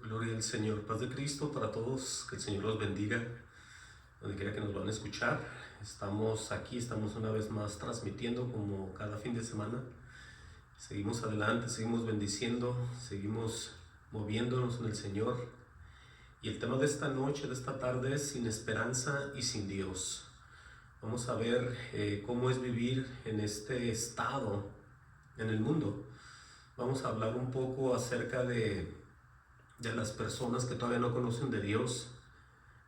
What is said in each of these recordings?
Gloria al Señor. Paz de Cristo para todos. Que el Señor los bendiga donde quiera que nos van a escuchar. Estamos aquí, estamos una vez más transmitiendo como cada fin de semana. Seguimos adelante, seguimos bendiciendo, seguimos moviéndonos en el Señor. Y el tema de esta noche, de esta tarde, es sin esperanza y sin Dios. Vamos a ver cómo es vivir en este estado en el mundo. Vamos a hablar un poco acerca de las personas que todavía no conocen de Dios,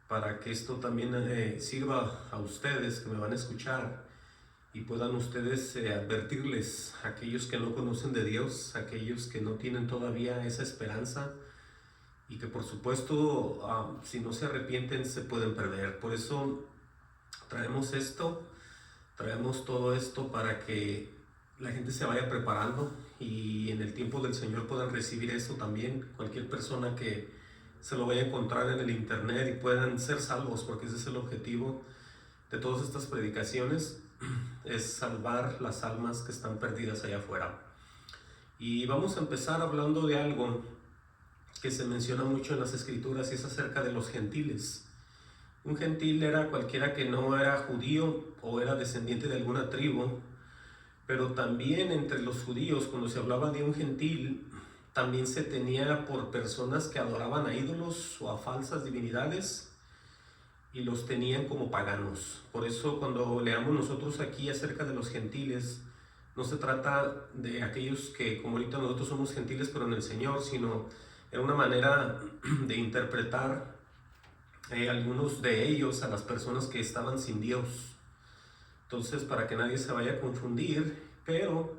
para que esto también sirva a ustedes que me van a escuchar y puedan ustedes advertirles a aquellos que no conocen de Dios, a aquellos que no tienen todavía esa esperanza y que por supuesto si no se arrepienten se pueden perder. Por eso traemos todo esto para que la gente se vaya preparando y en el tiempo del Señor puedan recibir eso también. Cualquier persona que se lo vaya a encontrar en el internet y puedan ser salvos, porque ese es el objetivo de todas estas predicaciones, es salvar las almas que están perdidas allá afuera. Y vamos a empezar hablando de algo que se menciona mucho en las Escrituras y es acerca de los gentiles. Un gentil era cualquiera que no era judío o era descendiente de alguna tribu, pero también entre los judíos, cuando se hablaba de un gentil, también se tenía por personas que adoraban a ídolos o a falsas divinidades y los tenían como paganos. Por eso cuando leamos nosotros aquí acerca de los gentiles, no se trata de aquellos que como ahorita nosotros somos gentiles pero en el Señor, sino era una manera de interpretar algunos de ellos a las personas que estaban sin Dios. Entonces, para que nadie se vaya a confundir, pero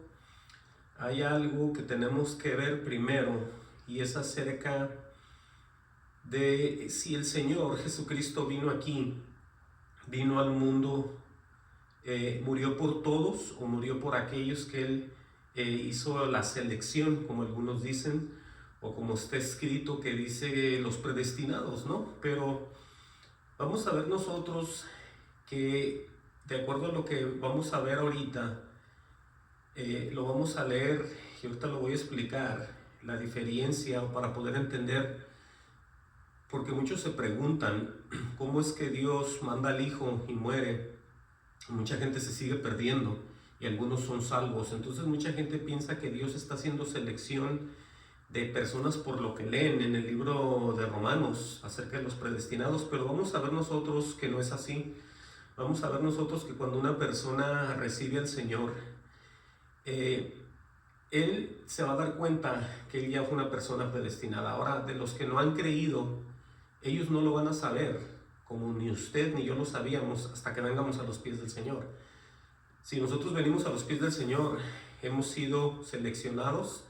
hay algo que tenemos que ver primero y es acerca de si el Señor Jesucristo vino aquí, vino al mundo, murió por todos o murió por aquellos que Él hizo la selección, como algunos dicen, o como está escrito que dice los predestinados, ¿no? Pero vamos a ver nosotros que de acuerdo a lo que vamos a ver ahorita, lo vamos a leer y ahorita lo voy a explicar, la diferencia para poder entender, porque muchos se preguntan cómo es que Dios manda al Hijo y muere, mucha gente se sigue perdiendo y algunos son salvos. Entonces mucha gente piensa que Dios está haciendo selección de personas por lo que leen en el libro de Romanos acerca de los predestinados, pero vamos a ver nosotros que no es así. Vamos a ver nosotros que cuando una persona recibe al Señor, Él se va a dar cuenta que Él ya fue una persona predestinada. Ahora, de los que no han creído, ellos no lo van a saber, como ni usted ni yo lo sabíamos hasta que vengamos a los pies del Señor. Si nosotros venimos a los pies del Señor, hemos sido seleccionados.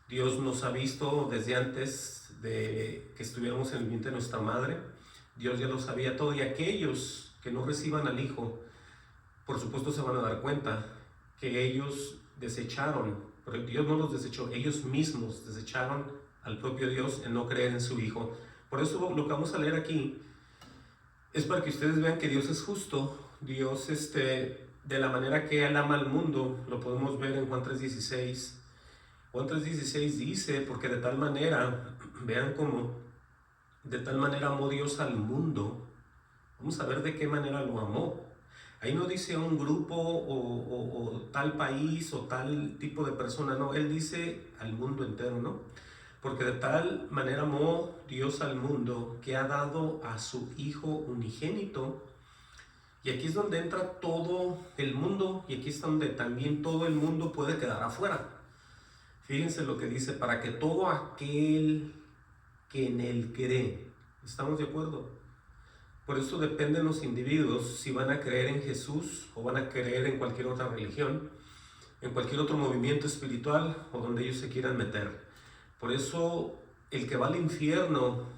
Dios nos ha visto desde antes de que estuviéramos en el vientre de nuestra madre. Dios ya lo sabía todo, y aquellos que no reciban al Hijo, por supuesto se van a dar cuenta que ellos desecharon, pero Dios no los desechó, ellos mismos desecharon al propio Dios en no creer en su Hijo. Por eso lo que vamos a leer aquí es para que ustedes vean que Dios es justo. Dios, de la manera que Él ama al mundo, lo podemos ver en Juan 3:16. Juan 3:16 dice, porque de tal manera, vean cómo, de tal manera amó Dios al mundo. Vamos a ver de qué manera lo amó. Ahí no dice un grupo o tal país o tal tipo de persona, no, Él dice al mundo entero, ¿no? Porque de tal manera amó Dios al mundo que ha dado a su Hijo unigénito. Y aquí es donde entra todo el mundo y aquí es donde también todo el mundo puede quedar afuera. Fíjense lo que dice, para que todo aquel que en Él cree. ¿Estamos de acuerdo? Por eso dependen los individuos si van a creer en Jesús o van a creer en cualquier otra religión, en cualquier otro movimiento espiritual o donde ellos se quieran meter. Por eso el que va al infierno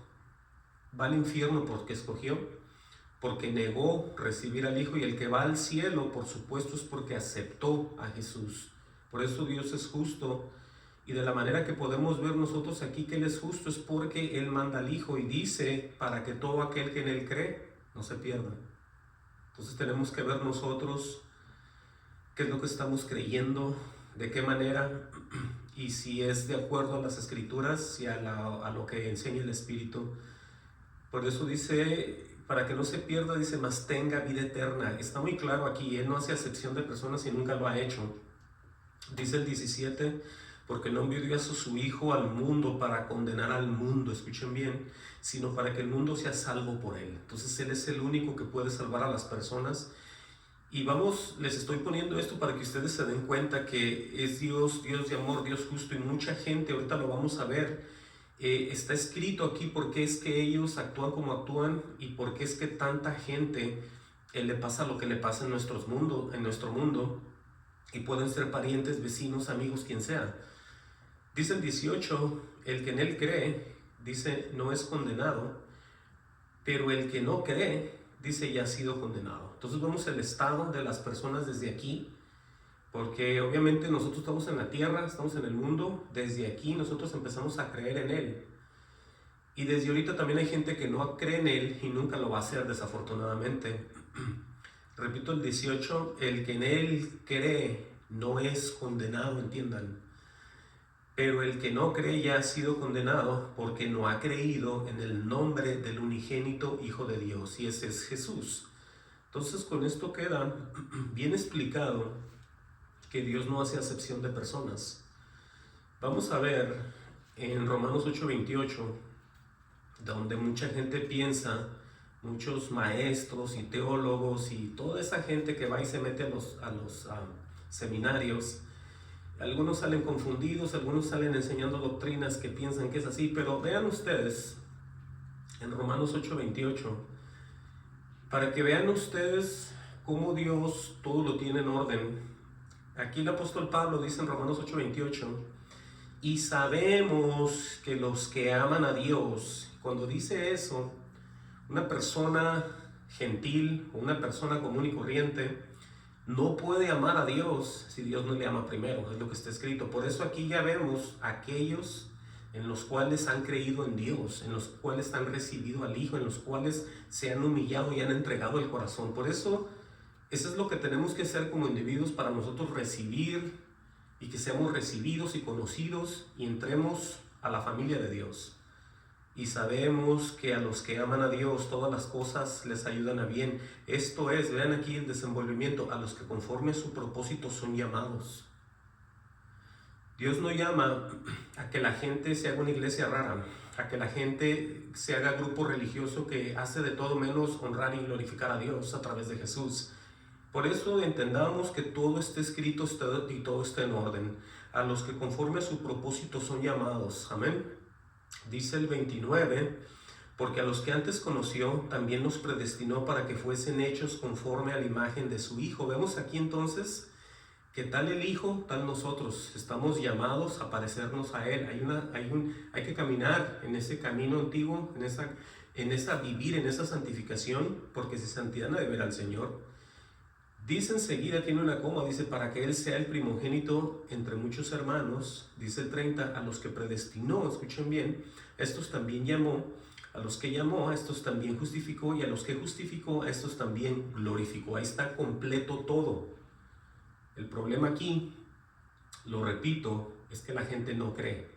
porque escogió, porque negó recibir al Hijo, y el que va al cielo, por supuesto, es porque aceptó a Jesús. Por eso Dios es justo. Y de la manera que podemos ver nosotros aquí que Él es justo es porque Él manda al Hijo y dice para que todo aquel que en Él cree no se pierda. Entonces tenemos que ver nosotros qué es lo que estamos creyendo, de qué manera. y si es de acuerdo a las escrituras y a lo que enseña el Espíritu. Por eso dice, para que no se pierda, dice, mas tenga vida eterna. Está muy claro aquí, Él no hace acepción de personas y nunca lo ha hecho. Dice el 17, porque no envió a su Hijo al mundo para condenar al mundo, escuchen bien, sino para que el mundo sea salvo por Él. Entonces Él es el único que puede salvar a las personas. Y vamos, les estoy poniendo esto para que ustedes se den cuenta que es Dios, Dios de amor, Dios justo, y mucha gente, ahorita lo vamos a ver, está escrito aquí por qué es que ellos actúan como actúan y por qué es que tanta gente le pasa lo que le pasa en nuestro mundo, y pueden ser parientes, vecinos, amigos, quien sea. Dice el 18, el que en Él cree, dice, no es condenado, pero el que no cree, dice, ya ha sido condenado. Entonces vemos el estado de las personas desde aquí, porque obviamente nosotros estamos en la tierra, estamos en el mundo, desde aquí nosotros empezamos a creer en Él. Y desde ahorita también hay gente que no cree en Él y nunca lo va a hacer, desafortunadamente. Repito el 18, el que en Él cree no es condenado, entiendan. Pero el que no cree ya ha sido condenado porque no ha creído en el nombre del unigénito Hijo de Dios, y ese es Jesús. Entonces con esto queda bien explicado que Dios no hace acepción de personas. Vamos a ver en Romanos 8:28, donde mucha gente piensa, muchos maestros y teólogos y toda esa gente que va y se mete a los seminarios, algunos salen confundidos, algunos salen enseñando doctrinas que piensan que es así, pero vean ustedes en Romanos 8:28, para que vean ustedes cómo Dios todo lo tiene en orden. Aquí el apóstol Pablo dice en Romanos 8:28, y sabemos que los que aman a Dios, cuando dice eso, una persona gentil o una persona común y corriente no puede amar a Dios si Dios no le ama primero, es lo que está escrito. Por eso aquí ya vemos aquellos en los cuales han creído en Dios, en los cuales han recibido al Hijo, en los cuales se han humillado y han entregado el corazón. Por eso, eso es lo que tenemos que hacer como individuos para nosotros recibir y que seamos recibidos y conocidos y entremos a la familia de Dios. Y sabemos que a los que aman a Dios todas las cosas les ayudan a bien. Esto es, vean aquí el desenvolvimiento, a los que conforme a su propósito son llamados. Dios no llama a que la gente se haga una iglesia rara, a que la gente se haga grupo religioso que hace de todo menos honrar y glorificar a Dios a través de Jesús. Por eso entendamos que todo está escrito y todo está en orden. A los que conforme a su propósito son llamados. Amén. Dice el 29, porque a los que antes conoció también los predestinó para que fuesen hechos conforme a la imagen de su Hijo. Vemos aquí entonces que tal el Hijo, tal nosotros, estamos llamados a parecernos a Él. Hay que caminar en ese camino antiguo, vivir en esa santificación, porque si santidad no de ver al Señor. Dice enseguida, tiene una coma, dice, para que Él sea el primogénito entre muchos hermanos. Dice el 30, a los que predestinó, escuchen bien, estos también llamó, a los que llamó, a estos también justificó, y a los que justificó, a estos también glorificó. Ahí está completo todo. El problema aquí, lo repito, es que la gente no cree.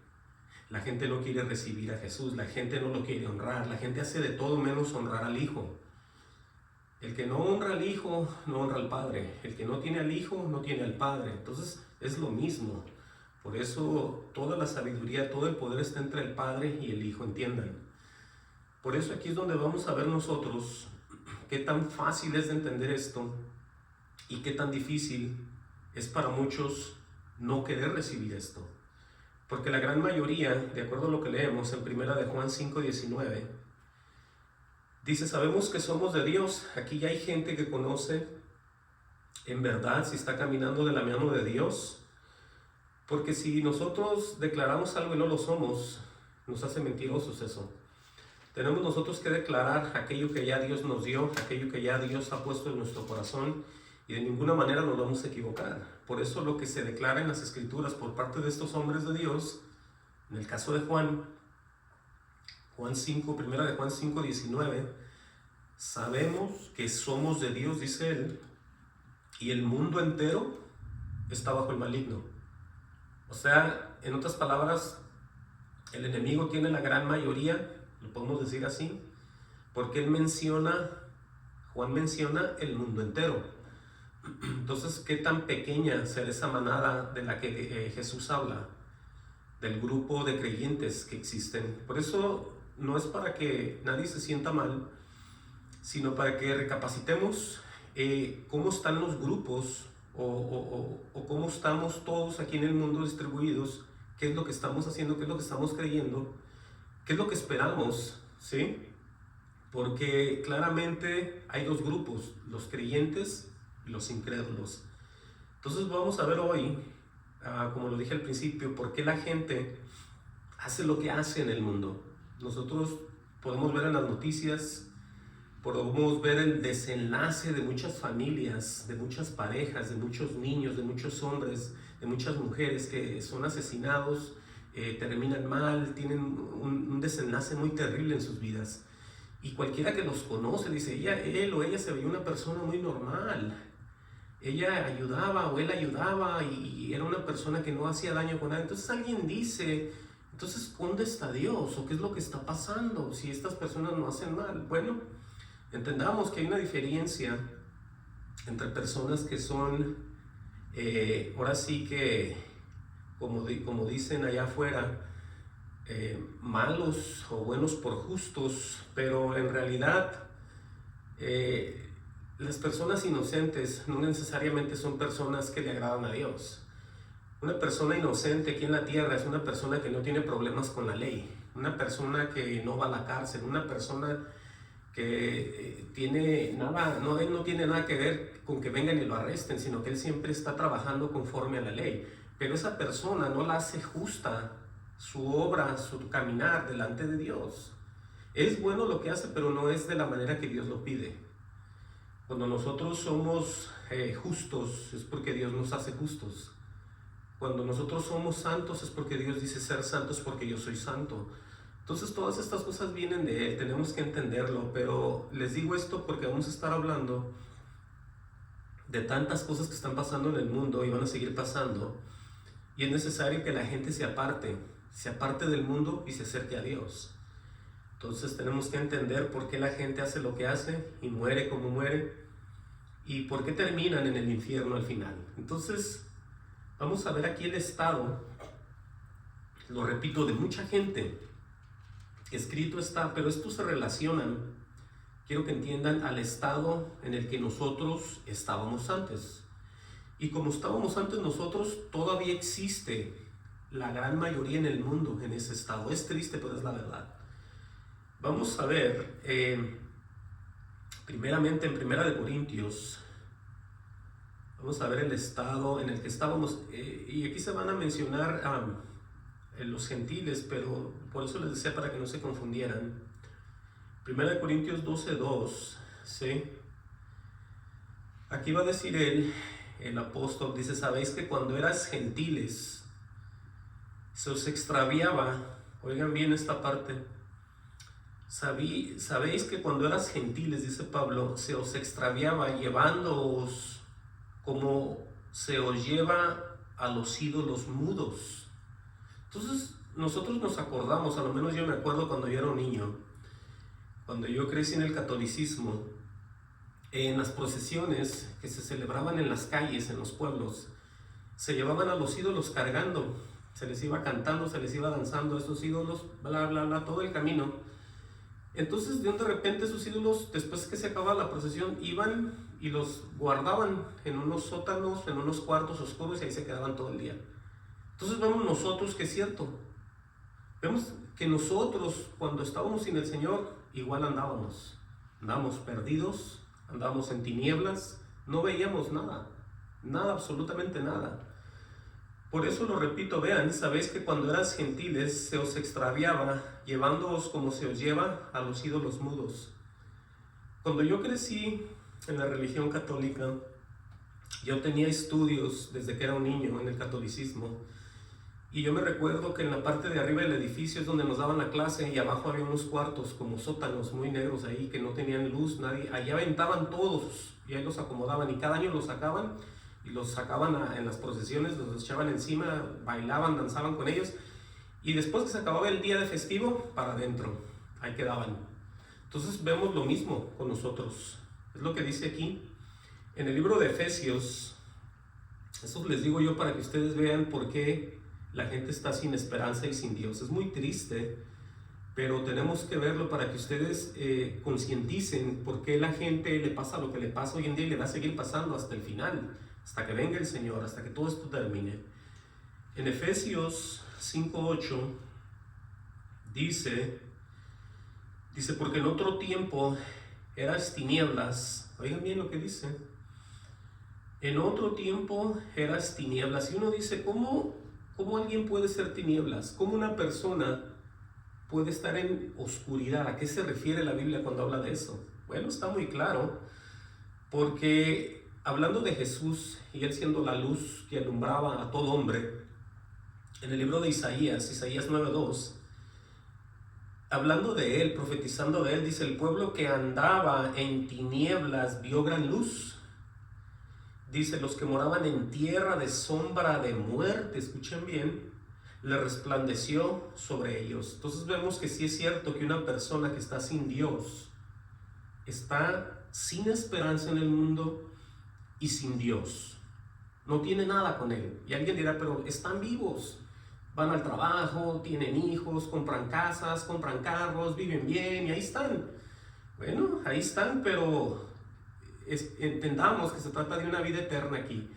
La gente no quiere recibir a Jesús, la gente no lo quiere honrar, la gente hace de todo menos honrar al Hijo. El que no honra al Hijo, no honra al Padre. El que no tiene al Hijo, no tiene al Padre. Entonces es lo mismo. Por eso toda la sabiduría, todo el poder está entre el Padre y el Hijo, entiendan. Por eso aquí es donde vamos a ver nosotros qué tan fácil es de entender esto y qué tan difícil es para muchos no querer recibir esto. Porque la gran mayoría, de acuerdo a lo que leemos en 1 de Juan 5:19, dice, sabemos que somos de Dios. Aquí ya hay gente que conoce en verdad si está caminando de la mano de Dios. Porque si nosotros declaramos algo y no lo somos, nos hace mentirosos eso. Tenemos nosotros que declarar aquello que ya Dios nos dio, aquello que ya Dios ha puesto en nuestro corazón, y de ninguna manera nos vamos a equivocar. Por eso lo que se declara en las Escrituras por parte de estos hombres de Dios, en el caso de Juan 5, 1 de Juan 5:19, sabemos que somos de Dios, dice él, y el mundo entero está bajo el maligno. O sea, en otras palabras, el enemigo tiene la gran mayoría, lo podemos decir así, porque Juan menciona el mundo entero. Entonces, ¿qué tan pequeña será esa manada de la que Jesús habla? Del grupo de creyentes que existen. Por eso no es para que nadie se sienta mal, sino para que recapacitemos cómo están los grupos o cómo estamos todos aquí en el mundo distribuidos, qué es lo que estamos haciendo, qué es lo que estamos creyendo, qué es lo que esperamos, ¿sí? Porque claramente hay dos grupos, los creyentes y los incrédulos. Entonces vamos a ver hoy, como lo dije al principio, por qué la gente hace lo que hace en el mundo. Nosotros podemos ver en las noticias, podemos ver el desenlace de muchas familias, de muchas parejas, de muchos niños, de muchos hombres, de muchas mujeres que son asesinados, terminan mal, tienen un desenlace muy terrible en sus vidas. Y cualquiera que los conoce dice, él o ella se veía una persona muy normal. Ella ayudaba o él ayudaba y era una persona que no hacía daño con nadie. Entonces alguien dice, entonces, ¿dónde está Dios? ¿O qué es lo que está pasando si estas personas no hacen mal? Bueno, entendamos que hay una diferencia entre personas que son, ahora sí que, como dicen allá afuera, malos o buenos por justos, pero en realidad las personas inocentes no necesariamente son personas que le agradan a Dios. Una persona inocente aquí en la tierra es una persona que no tiene problemas con la ley, una persona que no va a la cárcel, una persona que él no tiene nada que ver con que vengan y lo arresten, sino que él siempre está trabajando conforme a la ley. Pero esa persona no la hace justa su obra, su caminar delante de Dios. Es bueno lo que hace, pero no es de la manera que Dios lo pide. Cuando nosotros somos justos, es porque Dios nos hace justos. Cuando nosotros somos santos, es porque Dios dice ser santos porque yo soy santo. Entonces todas estas cosas vienen de Él, tenemos que entenderlo, pero les digo esto porque vamos a estar hablando de tantas cosas que están pasando en el mundo y van a seguir pasando, y es necesario que la gente se aparte del mundo y se acerque a Dios. Entonces tenemos que entender por qué la gente hace lo que hace y muere como muere, y por qué terminan en el infierno al final. Entonces vamos a ver aquí el estado, lo repito, de mucha gente. Escrito está, pero estos se relacionan, quiero que entiendan, al estado en el que nosotros estábamos antes. Y como estábamos antes nosotros, todavía existe la gran mayoría en el mundo en ese estado. Es triste, pero es la verdad. Vamos a ver, primeramente en 1 Corintios, vamos a ver el estado en el que estábamos, y aquí se van a mencionar los gentiles, pero por eso les decía para que no se confundieran. 1 Corintios 12:2, ¿sí? Aquí va a decir el apóstol, dice, sabéis que cuando eras gentiles se os extraviaba, oigan bien esta parte, sabéis que cuando eras gentiles, dice Pablo, se os extraviaba llevándoos como se os lleva a los ídolos mudos. Entonces nosotros nos acordamos, a lo menos yo me acuerdo cuando yo era un niño, cuando yo crecí en el catolicismo, en las procesiones que se celebraban en las calles, en los pueblos, se llevaban a los ídolos cargando, se les iba cantando, se les iba danzando a estos ídolos, bla bla bla, todo el camino. Entonces de repente esos ídolos, después que se acababa la procesión, iban y los guardaban en unos sótanos, en unos cuartos oscuros, y ahí se quedaban todo el día. Entonces vemos nosotros que es cierto, vemos que nosotros cuando estábamos sin el Señor igual andábamos perdidos, andábamos en tinieblas, no veíamos nada, absolutamente nada. Por eso lo repito, vean, sabéis que cuando eras gentiles se os extraviaba, llevándoos como se os lleva a los ídolos mudos. Cuando yo crecí en la religión católica, yo tenía estudios desde que era un niño en el catolicismo, y yo me recuerdo que en la parte de arriba del edificio es donde nos daban la clase, y abajo había unos cuartos como sótanos muy negros ahí que no tenían luz, nadie, allá aventaban todos y ahí los acomodaban, y cada año los sacaban y los sacaban en las procesiones, los echaban encima, bailaban, danzaban con ellos, y después que se acababa el día de festivo, para adentro, ahí quedaban. Entonces vemos lo mismo con nosotros. Es lo que dice aquí en el libro de Efesios. Eso les digo yo para que ustedes vean por qué la gente está sin esperanza y sin Dios. Es muy triste, pero tenemos que verlo para que ustedes concienticen por qué la gente le pasa lo que le pasa hoy en día y le va a seguir pasando hasta el final, hasta que venga el Señor, hasta que todo esto termine. En Efesios 5:8 dice, porque en otro tiempo eras tinieblas. Oigan bien lo que dice. En otro tiempo eras tinieblas. Y uno dice, ¿cómo alguien puede ser tinieblas? ¿Cómo una persona puede estar en oscuridad? ¿A qué se refiere la Biblia cuando habla de eso? Bueno, está muy claro, porque hablando de Jesús y Él siendo la luz que alumbraba a todo hombre, en el libro de Isaías 9:2, hablando de Él, profetizando de Él, dice, el pueblo que andaba en tinieblas vio gran luz. Dice, los que moraban en tierra de sombra de muerte, escuchen bien, le resplandeció sobre ellos. Entonces vemos que sí es cierto que una persona que está sin Dios, está sin esperanza en el mundo y sin Dios. No tiene nada con Él. Y alguien dirá, pero están vivos. Van al trabajo, tienen hijos, compran casas, compran carros, viven bien y ahí están. Bueno, ahí están, pero entendamos que se trata de una vida eterna aquí.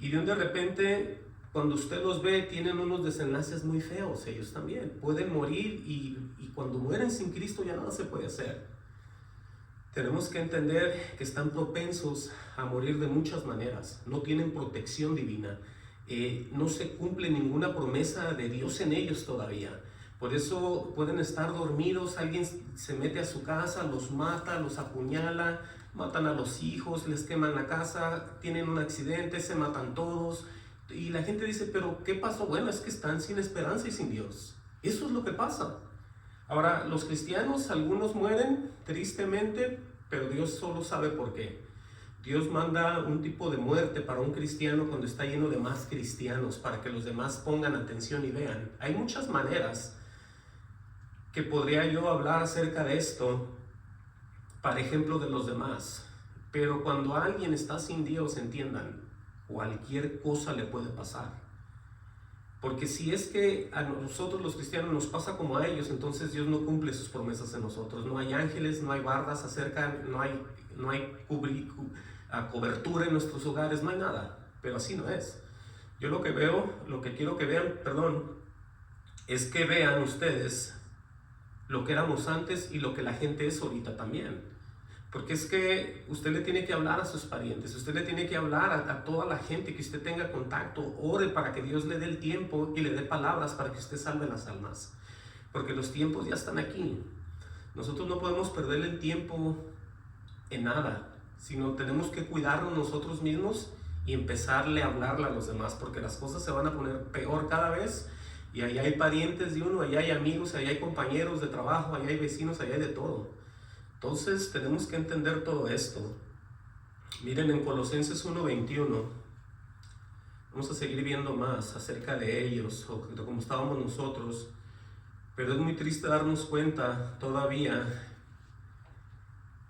Y de repente, cuando usted los ve, tienen unos desenlaces muy feos ellos también. Pueden morir y cuando mueren sin Cristo ya nada se puede hacer. Tenemos que entender que están propensos a morir de muchas maneras. No tienen protección divina. No se cumple ninguna promesa de Dios en ellos todavía. Por eso pueden estar dormidos, alguien se mete a su casa, los mata, los apuñala, matan a los hijos, les queman la casa, tienen un accidente, se matan todos. Y la gente dice, ¿pero qué pasó? Bueno, es que están sin esperanza y sin Dios. Eso es lo que pasa. Ahora, los cristianos, algunos mueren tristemente, pero Dios solo sabe por qué. Dios manda un tipo de muerte para un cristiano cuando está lleno de más cristianos, para que los demás pongan atención y vean. Hay muchas maneras que podría yo hablar acerca de esto, para ejemplo de los demás. Pero cuando alguien está sin Dios, entiendan, cualquier cosa le puede pasar. Porque si es que a nosotros los cristianos nos pasa como a ellos, entonces Dios no cumple sus promesas en nosotros. No hay ángeles, no hay bardas acerca, no hay cobertura en nuestros hogares, no hay nada. Pero así no es. Yo lo que veo, lo que quiero que vean, es que vean ustedes lo que éramos antes y lo que la gente es ahorita también. Porque es que usted le tiene que hablar a sus parientes, usted le tiene que hablar a toda la gente que usted tenga contacto. Ore para que Dios le dé el tiempo y le dé palabras para que usted salve las almas. Porque los tiempos ya están aquí. Nosotros no podemos perder el tiempo en nada, sino tenemos que cuidarnos nosotros mismos y empezarle a hablarle a los demás, porque las cosas se van a poner peor cada vez. Y allá hay parientes de uno, allá hay amigos, allá hay compañeros de trabajo, allá hay vecinos, allá hay de todo. Entonces tenemos que entender todo esto. Miren en Colosenses 1:21, vamos a seguir viendo más acerca de ellos, o de cómo estábamos nosotros. Pero es muy triste darnos cuenta todavía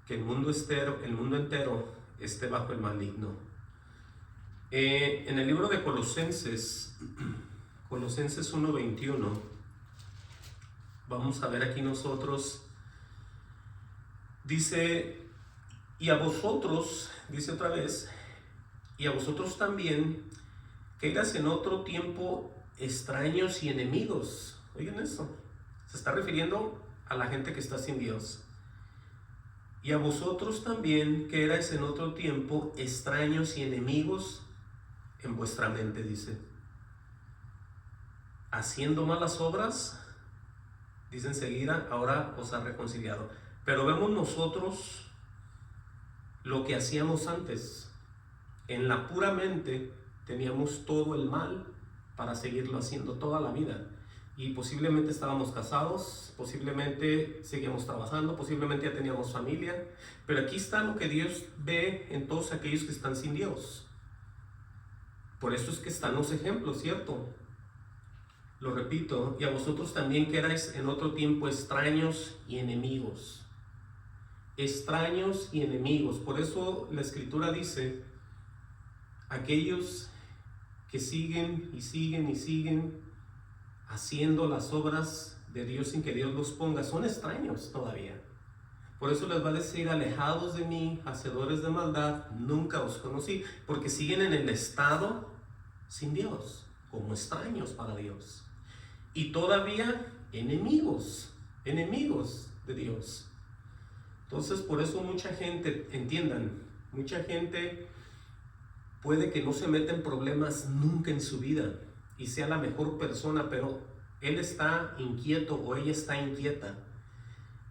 que el mundo entero esté bajo el maligno. En el libro de Colosenses 1:21, vamos a ver aquí nosotros, dice, y a vosotros, dice otra vez, y a vosotros también, que eras en otro tiempo extraños y enemigos. Oigan eso, se está refiriendo a la gente que está sin Dios. Y a vosotros también, que erais en otro tiempo extraños y enemigos en vuestra mente, dice, haciendo malas obras, dice enseguida, ahora os ha reconciliado. Pero vemos nosotros lo que hacíamos antes. En la pura mente teníamos todo el mal para seguirlo haciendo toda la vida. Y posiblemente estábamos casados, posiblemente seguíamos trabajando, posiblemente ya teníamos familia. Pero aquí está lo que Dios ve en todos aquellos que están sin Dios. Por eso es que están los ejemplos, ¿cierto? Lo repito, y a vosotros también que erais en otro tiempo extraños y enemigos. Extraños y enemigos. Por eso la Escritura dice, aquellos que siguen y siguen y siguen haciendo las obras de Dios sin que Dios los ponga, son extraños todavía. Por eso les va a decir, alejados de mí, hacedores de maldad, nunca os conocí, porque siguen en el estado sin Dios, como extraños para Dios. Y todavía enemigos de Dios. Entonces, por eso mucha gente, entiendan, mucha gente puede que no se meta en problemas nunca en su vida y sea la mejor persona, pero él está inquieto o ella está inquieta.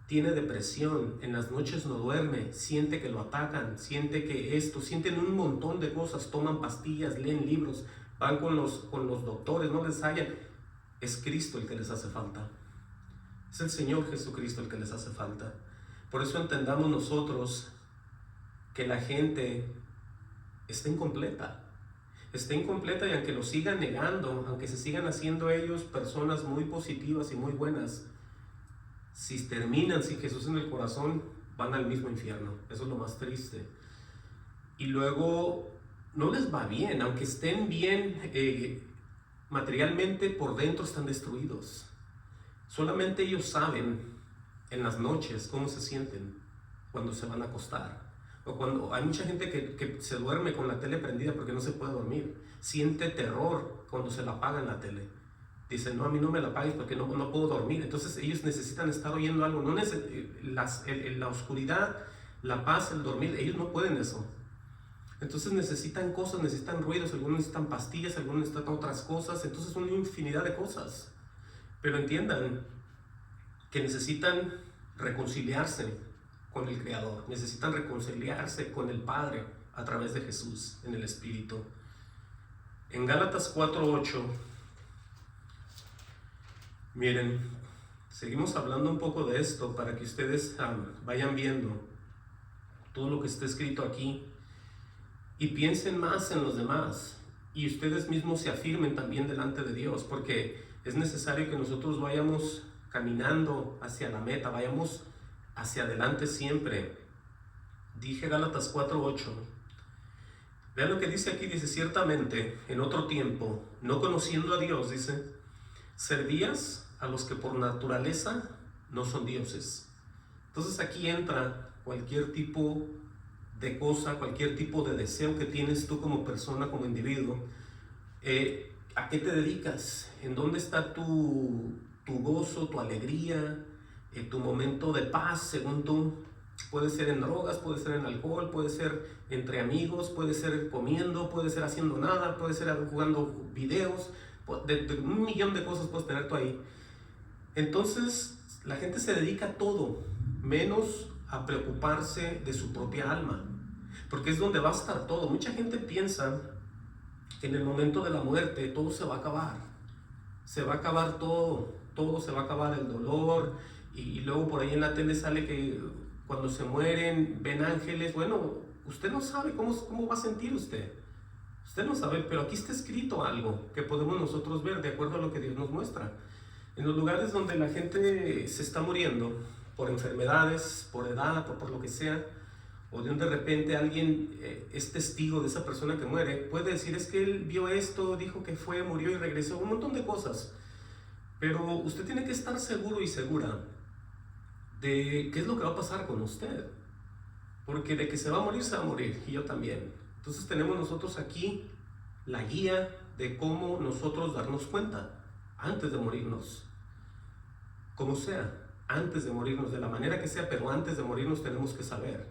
Tiene depresión, en las noches no duerme, siente que lo atacan, siente que esto, sienten un montón de cosas, toman pastillas, leen libros, van con los doctores, no les hallan. Es Cristo el que les hace falta. Es el Señor Jesucristo el que les hace falta. Por eso entendamos nosotros que la gente está incompleta. Está incompleta, y aunque lo sigan negando, aunque se sigan haciendo ellos personas muy positivas y muy buenas, si terminan sin Jesús en el corazón, van al mismo infierno. Eso es lo más triste. Y luego no les va bien, aunque estén bien materialmente, por dentro están destruidos. Solamente ellos saben en las noches cómo se sienten cuando se van a acostar. O cuando hay mucha gente que se duerme con la tele prendida porque no se puede dormir. Siente terror cuando se la apagan la tele. Dicen, no, a mí no me la apagues porque no puedo dormir. Entonces ellos necesitan estar oyendo algo. No la oscuridad, la paz, el dormir, ellos no pueden eso. Entonces necesitan cosas, necesitan ruidos, algunos necesitan pastillas, algunos necesitan otras cosas. Entonces una infinidad de cosas. Pero entiendan que necesitan reconciliarse con el Creador, necesitan reconciliarse con el Padre a través de Jesús en el Espíritu. En Gálatas 4:8, miren, seguimos hablando un poco de esto para que ustedes vayan viendo todo lo que está escrito aquí y piensen más en los demás, y ustedes mismos se afirmen también delante de Dios, porque es necesario que nosotros vayamos caminando hacia la meta, vayamos hacia adelante siempre. Dije Gálatas 4:8. Vean lo que dice aquí, dice, ciertamente en otro tiempo, no conociendo a Dios, dice, servías a los que por naturaleza no son dioses. Entonces aquí entra cualquier tipo de cosa, cualquier tipo de deseo que tienes tú como persona, como individuo. ¿A qué te dedicas? ¿En dónde está tu gozo, tu alegría, tu momento de paz según tú? Puede ser en drogas, puede ser en alcohol, puede ser entre amigos, puede ser comiendo, puede ser haciendo nada, puede ser jugando videos, de un millón de cosas puedes tener tú ahí. Entonces la gente se dedica a todo menos a preocuparse de su propia alma, porque es donde va a estar todo. Mucha gente piensa que en el momento de la muerte todo se va a acabar, se va a acabar todo se va a acabar, el dolor, y luego por ahí en la tele sale que cuando se mueren ven ángeles. Bueno, usted no sabe cómo va a sentir usted no sabe, pero aquí está escrito algo que podemos nosotros ver de acuerdo a lo que Dios nos muestra. En los lugares donde la gente se está muriendo por enfermedades, por edad, por lo que sea, o de repente alguien es testigo de esa persona que muere, puede decir, es que él vio esto, dijo que fue, murió y regresó, un montón de cosas. Pero usted tiene que estar seguro y segura de qué es lo que va a pasar con usted, porque de que se va a morir, y yo también. Entonces tenemos nosotros aquí la guía de cómo nosotros darnos cuenta antes de morirnos, como sea, antes de morirnos, de la manera que sea, pero antes de morirnos tenemos que saber.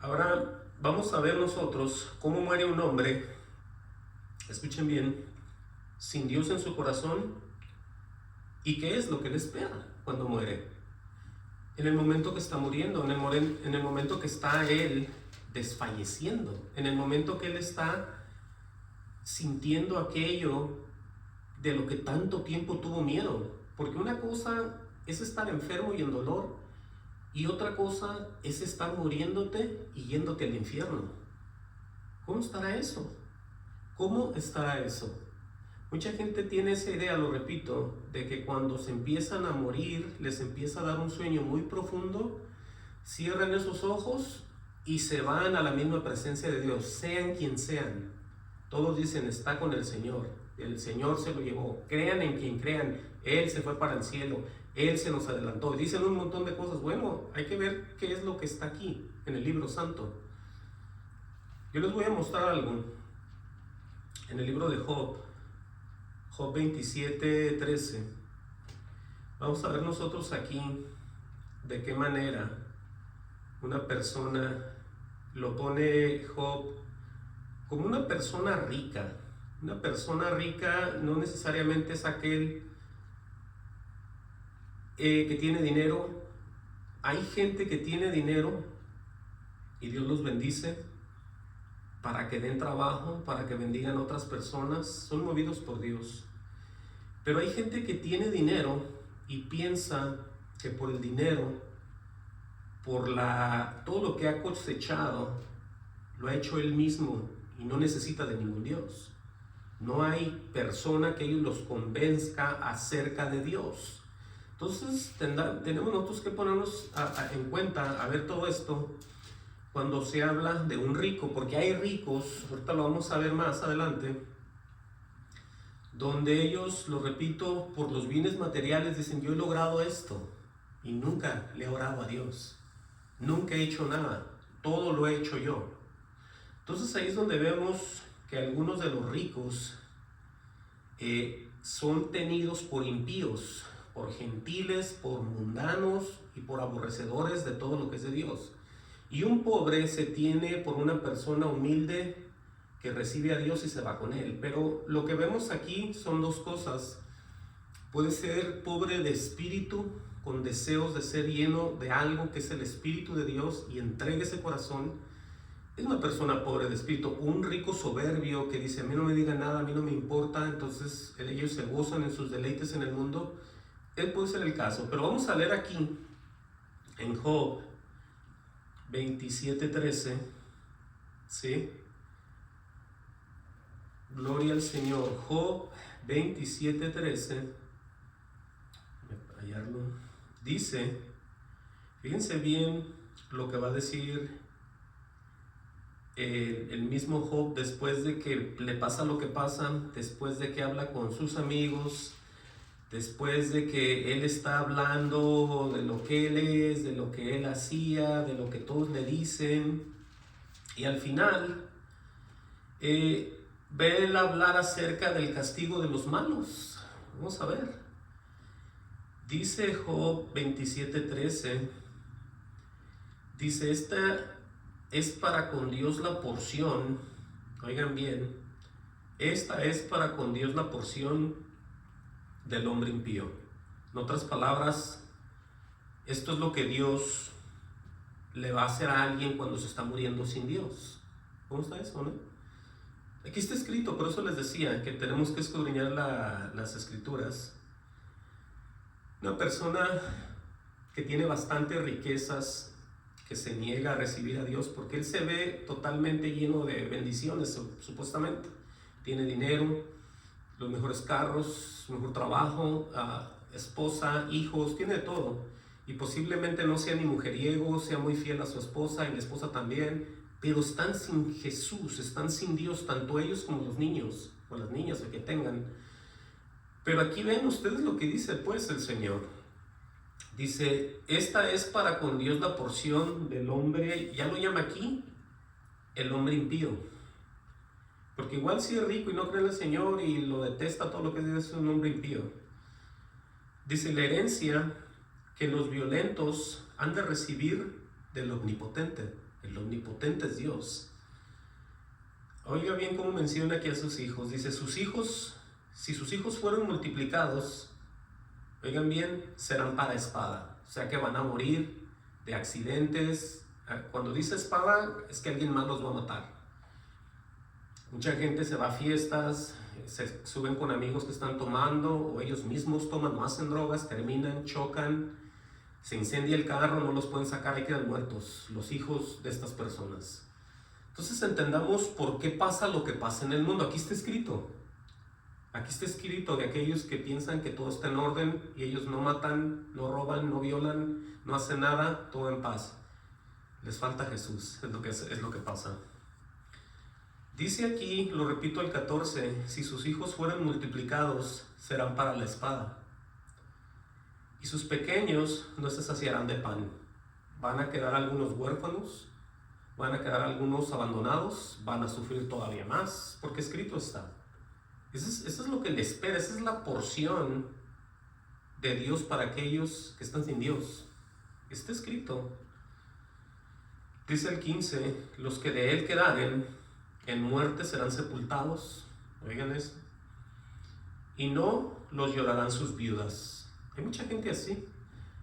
Ahora vamos a ver nosotros cómo muere un hombre, escuchen bien, sin Dios en su corazón, y qué es lo que le espera cuando muere. En el momento que está muriendo, en el momento que está él desfalleciendo, en el momento que él está sintiendo aquello de lo que tanto tiempo tuvo miedo. Porque una cosa es estar enfermo y en dolor, y otra cosa es estar muriéndote y yéndote al infierno. ¿Cómo estará eso? ¿Cómo estará eso? Mucha gente tiene esa idea, lo repito, de que cuando se empiezan a morir, les empieza a dar un sueño muy profundo, cierran esos ojos y se van a la misma presencia de Dios, sean quien sean. Todos dicen, está con el Señor se lo llevó, crean en quien crean, Él se fue para el cielo, Él se nos adelantó. Y dicen un montón de cosas. Bueno, hay que ver qué es lo que está aquí, en el libro santo. Yo les voy a mostrar algo. En el libro de Job 27:13, vamos a ver nosotros aquí de qué manera una persona lo pone Job como una persona rica. Una persona rica no necesariamente es aquel que tiene dinero. Hay gente que tiene dinero y Dios los bendice para que den trabajo, para que bendigan a otras personas, son movidos por Dios. Pero hay gente que tiene dinero y piensa que por el dinero, por todo lo que ha cosechado, lo ha hecho él mismo y no necesita de ningún Dios. No hay persona que ellos los convenzca acerca de Dios. Entonces tenemos nosotros que ponernos en cuenta, a ver todo esto, cuando se habla de un rico, porque hay ricos, ahorita lo vamos a ver más adelante, donde ellos, lo repito, por los bienes materiales dicen, yo he logrado esto, y nunca le he orado a Dios, nunca he hecho nada, todo lo he hecho yo. Entonces ahí es donde vemos que algunos de los ricos son tenidos por impíos, por gentiles, por mundanos y por aborrecedores de todo lo que es de Dios. Y un pobre se tiene por una persona humilde que recibe a Dios y se va con Él. Pero lo que vemos aquí son dos cosas. Puede ser pobre de espíritu, con deseos de ser lleno de algo que es el Espíritu de Dios y entregue ese corazón. Es una persona pobre de espíritu. Un rico soberbio que dice, a mí no me digan nada, a mí no me importa, entonces ellos se gozan en sus deleites en el mundo. Él puede ser el caso. Pero vamos a leer aquí en Job 27:13, ¿sí? Gloria al Señor. Job 27:13, hallarlo, dice, fíjense bien lo que va a decir el mismo Job después de que le pasa lo que pasa, después de que habla con sus amigos, después de que él está hablando de lo que él es, de lo que él hacía, de lo que todos le dicen, y al final ve él hablar acerca del castigo de los malos. Vamos a ver. Dice Job 27:13, dice, esta es para con Dios la porción, oigan bien, esta es para con Dios la porción del hombre impío. En otras palabras, esto es lo que Dios le va a hacer a alguien cuando se está muriendo sin Dios. ¿Cómo está eso, no? Aquí está escrito, por eso les decía que tenemos que escudriñar las escrituras. Una persona que tiene bastantes riquezas, que se niega a recibir a Dios porque él se ve totalmente lleno de bendiciones, supuestamente. Tiene dinero, los mejores carros, mejor trabajo, esposa, hijos, tiene todo. Y posiblemente no sea ni mujeriego, sea muy fiel a su esposa y la esposa también, pero están sin Jesús, están sin Dios, tanto ellos como los niños o las niñas o que tengan. Pero aquí ven ustedes lo que dice pues el Señor. Dice, esta es para con Dios la porción del hombre, ya lo llama aquí, el hombre impío. Porque igual si es rico y no cree en el Señor y lo detesta todo lo que es un hombre impío. Dice, la herencia que los violentos han de recibir del omnipotente. El omnipotente es Dios. Oiga bien cómo menciona aquí a sus hijos. Dice, sus hijos, si sus hijos fueron multiplicados, oigan bien, serán para espada. O sea que van a morir de accidentes. Cuando dice espada, es que alguien más los va a matar. Mucha gente se va a fiestas, se suben con amigos que están tomando, o ellos mismos toman, no hacen drogas, terminan, chocan, se incendia el carro, no los pueden sacar, ahí quedan muertos los hijos de estas personas. Entonces entendamos por qué pasa lo que pasa en el mundo. Aquí está escrito. Aquí está escrito de aquellos que piensan que todo está en orden y ellos no matan, no roban, no violan, no hacen nada, todo en paz. Les falta Jesús, es lo que pasa. Dice aquí, lo repito el 14, si sus hijos fueran multiplicados, serán para la espada. Y sus pequeños no se saciarán de pan. Van a quedar algunos huérfanos, van a quedar algunos abandonados, van a sufrir todavía más, porque escrito está. Eso es lo que le espera, esa es la porción de Dios para aquellos que están sin Dios. Está escrito. Dice el 15, los que de él quedaren, en muerte serán sepultados. Oigan eso. Y no los llorarán sus viudas. Hay mucha gente así.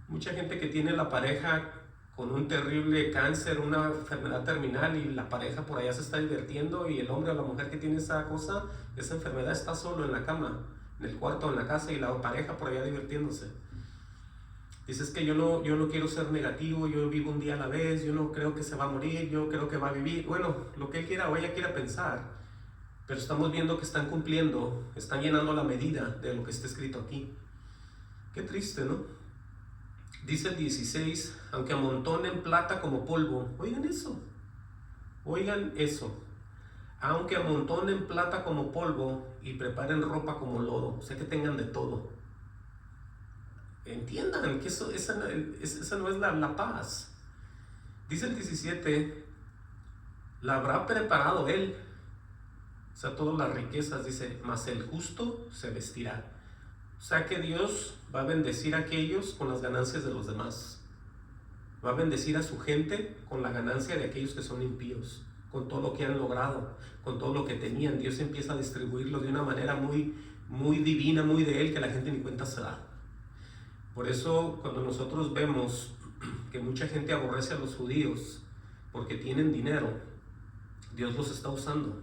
Mucha gente que tiene la pareja con un terrible cáncer, una enfermedad terminal, y la pareja por allá se está divirtiendo, y el hombre o la mujer que tiene esa cosa, esa enfermedad, está solo en la cama, en el cuarto, en la casa, y la pareja por allá divirtiéndose. Dices que yo no quiero ser negativo, yo vivo un día a la vez, yo no creo que se va a morir, yo creo que va a vivir. Bueno, lo que él quiera o ella quiera pensar, pero estamos viendo que están cumpliendo, están llenando la medida de lo que está escrito aquí. Qué triste, ¿no? Dice el 16, aunque amontonen plata como polvo. Oigan eso, aunque amontonen plata como polvo y preparen ropa como lodo, o sea que tengan de todo. Entiendan que esa no es la paz. Dice el 17, la habrá preparado él, o sea, todas las riquezas, dice, mas el justo se vestirá. O sea que Dios va a bendecir a aquellos con las ganancias de los demás. Va a bendecir a su gente con la ganancia de aquellos que son impíos, con todo lo que han logrado, con todo lo que tenían. Dios empieza a distribuirlo de una manera muy, muy divina, muy de él, que la gente ni cuenta se da. Por eso cuando nosotros vemos que mucha gente aborrece a los judíos porque tienen dinero, Dios los está usando.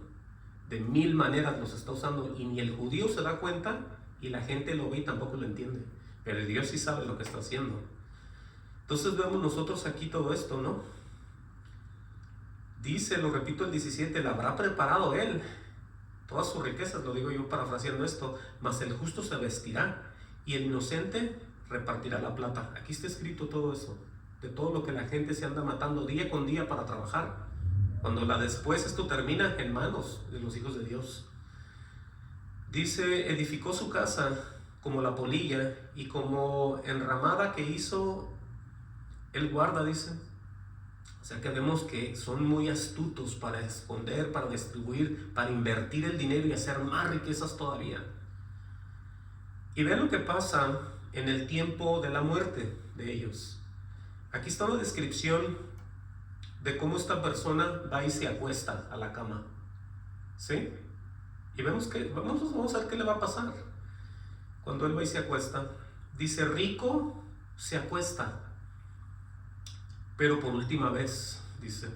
De mil maneras los está usando, y ni el judío se da cuenta, y la gente lo ve y tampoco lo entiende. Pero Dios sí sabe lo que está haciendo. Entonces vemos nosotros aquí todo esto, ¿no? Dice, lo repito el 17, la habrá preparado él, todas sus riquezas, lo digo yo parafraseando esto, mas el justo se vestirá y el inocente repartirá la plata. Aquí está escrito todo eso, de todo lo que la gente se anda matando día con día para trabajar, cuando después esto termina en manos de los hijos de Dios. Dice, edificó su casa como la polilla y como enramada que hizo el guarda, dice. O sea que vemos que son muy astutos para esconder, para distribuir, para invertir el dinero y hacer más riquezas todavía. Y vean lo que pasa en el tiempo de la muerte de ellos. Aquí está una descripción de cómo esta persona va y se acuesta a la cama. ¿Sí? Y vamos a ver qué le va a pasar cuando él va y se acuesta. Dice, rico se acuesta, pero por última vez, dice,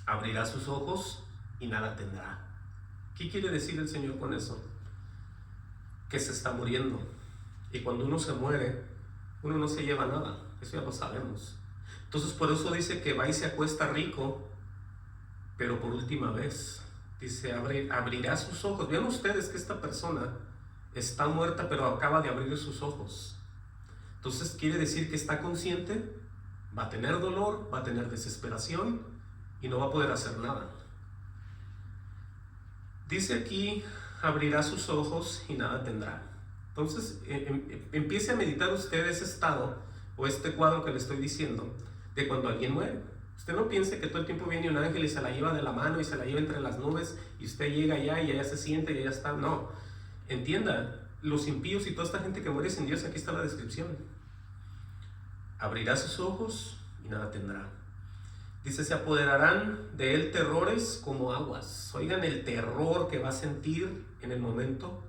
abrirá sus ojos y nada tendrá. ¿Qué quiere decir el Señor con eso? Que se está muriendo. Y cuando uno se muere, uno no se lleva nada. Eso ya lo sabemos. Entonces por eso dice que va y se acuesta rico, pero por última vez. Dice, abrirá sus ojos. Vean ustedes que esta persona está muerta, pero acaba de abrir sus ojos. Entonces quiere decir que está consciente, va a tener dolor, va a tener desesperación y no va a poder hacer nada. Dice aquí, abrirá sus ojos y nada tendrá. Entonces empiece a meditar usted ese estado o este cuadro que le estoy diciendo de cuando alguien muere. Usted no piense que todo el tiempo viene un ángel y se la lleva de la mano y se la lleva entre las nubes y usted llega allá y allá se siente y allá está. No, entienda, los impíos y toda esta gente que muere sin Dios, aquí está la descripción. Abrirá sus ojos y nada tendrá. Dice, se apoderarán de él terrores como aguas. Oigan el terror que va a sentir en el momento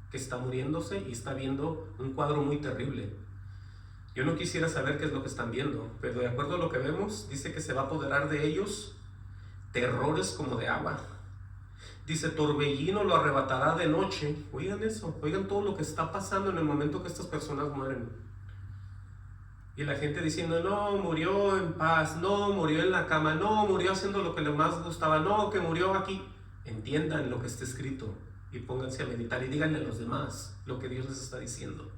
que está muriéndose y está viendo un cuadro muy terrible. Yo no quisiera saber qué es lo que están viendo, pero de acuerdo a lo que vemos, dice que se va a apoderar de ellos terrores como de agua. Dice, torbellino lo arrebatará de noche. Oigan eso, oigan todo lo que está pasando en el momento que estas personas mueren. Y la gente diciendo, no, murió en paz, no, murió en la cama, no, murió haciendo lo que le más gustaba, no, que murió aquí. Entiendan lo que está escrito y pónganse a meditar y díganle a los demás lo que Dios les está diciendo.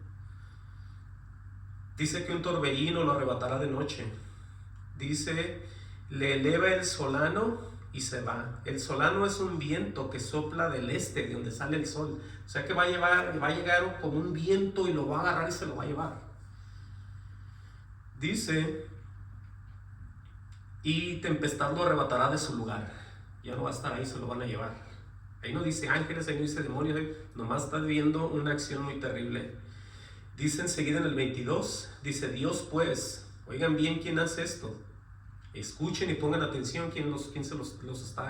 Dice que un torbellino lo arrebatará de noche. Dice, le eleva el solano y se va. El solano es un viento que sopla del este, de donde sale el sol. O sea que va a llegar como un viento y lo va a agarrar y se lo va a llevar. Dice, y tempestad lo arrebatará de su lugar. Ya no va a estar ahí, se lo van a llevar. Ahí no dice ángeles, ahí no dice demonios, nomás está viendo una acción muy terrible. Dice enseguida en el 22, dice, Dios pues, oigan bien quién hace esto. Escuchen y pongan atención quién se los está